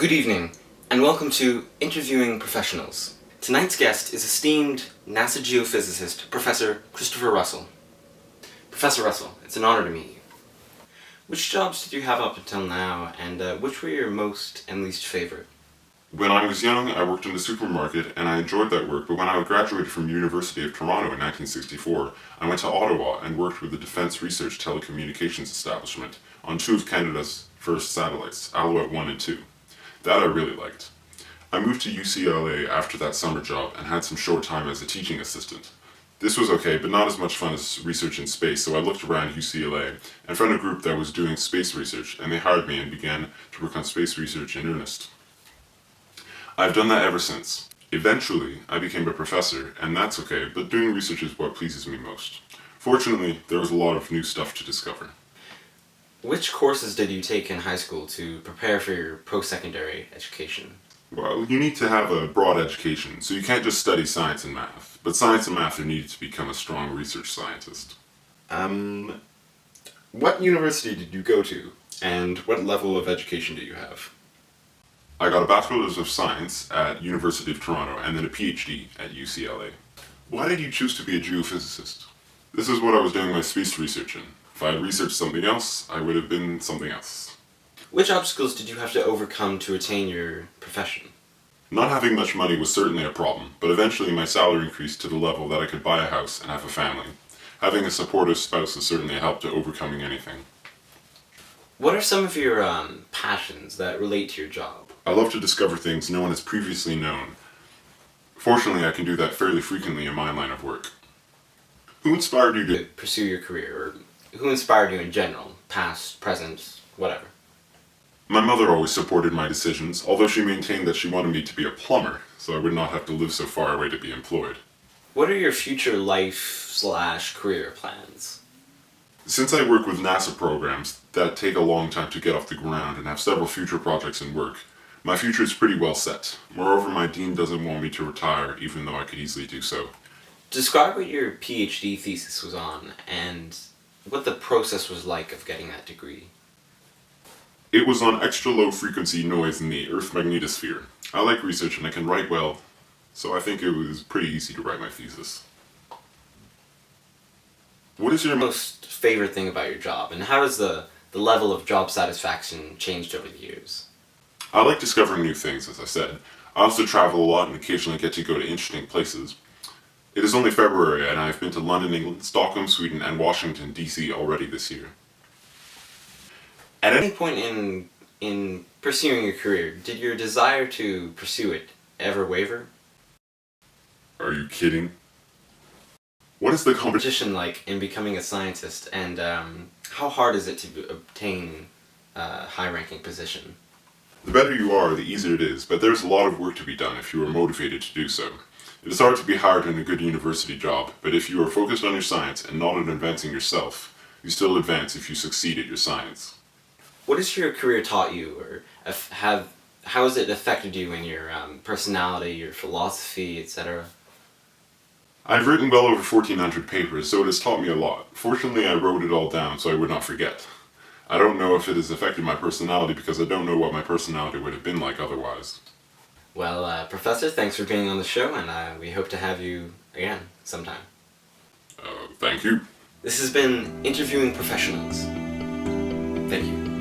Good evening, and welcome to Interviewing Professionals. Tonight's guest is esteemed NASA geophysicist, Professor Christopher Russell. Professor Russell, it's an honor to meet you. Which jobs did you have up until now, and which were your most and least favorite? When I was young, I worked in the supermarket, and I enjoyed that work, but when I graduated from the University of Toronto in 1964, I went to Ottawa and worked with the Defence Research Telecommunications Establishment on two of Canada's first satellites, Alouette 1 and 2. That I really liked. I moved to UCLA after that summer job and had some short time as a teaching assistant. This was okay, but not as much fun as research in space, so I looked around UCLA and found a group that was doing space research, and they hired me and began to work on space research in earnest. I've done that ever since. Eventually, I became a professor, and that's okay, but doing research is what pleases me most. Fortunately, there was a lot of new stuff to discover. Which courses did you take in high school to prepare for your post-secondary education? Well, you need to have a broad education, so you can't just study science and math. But science and math are needed to become a strong research scientist. What university did you go to, and what level of education do you have? I got a Bachelor's of Science at University of Toronto and then a PhD at UCLA. Why did you choose to be a geophysicist? This is what I was doing my space research in. If I had researched something else, I would have been something else. Which obstacles did you have to overcome to attain your profession? Not having much money was certainly a problem, but eventually my salary increased to the level that I could buy a house and have a family. Having a supportive spouse has certainly helped to overcoming anything. What are some of your passions that relate to your job? I love to discover things no one has previously known. Fortunately, I can do that fairly frequently in my line of work. Who inspired you to pursue your career, or who inspired you in general? Past, present, whatever. My mother always supported my decisions, although she maintained that she wanted me to be a plumber, so I would not have to live so far away to be employed. What are your future life/career plans? Since I work with NASA programs that take a long time to get off the ground and have several future projects in work, my future is pretty well set. Moreover, my dean doesn't want me to retire, even though I could easily do so. Describe what your PhD thesis was on, and what the process was like of getting that degree. It was on extra low frequency noise in the Earth magnetosphere. I like research and I can write well, so I think it was pretty easy to write my thesis. What is your most favorite thing about your job, and how has the level of job satisfaction changed over the years? I like discovering new things, as I said. I also travel a lot and occasionally get to go to interesting places. It is only February and I've been to London, England, Stockholm, Sweden, and Washington, D.C. already this year. At any point in pursuing your career, did your desire to pursue it ever waver? Are you kidding? What is the competition like in becoming a scientist, and how hard is it to obtain a high-ranking position? The better you are, the easier it is, but there's a lot of work to be done if you are motivated to do so. It is hard to be hired in a good university job, but if you are focused on your science and not on advancing yourself, you still advance if you succeed at your science. What has your career taught you, or how has it affected you in your personality, your philosophy, etc.? I've written well over 1,400 papers, so it has taught me a lot. Fortunately, I wrote it all down so I would not forget. I don't know if it has affected my personality because I don't know what my personality would have been like otherwise. Well, Professor, thanks for being on the show, and we hope to have you again sometime. Thank you. This has been Interviewing Professionals. Thank you.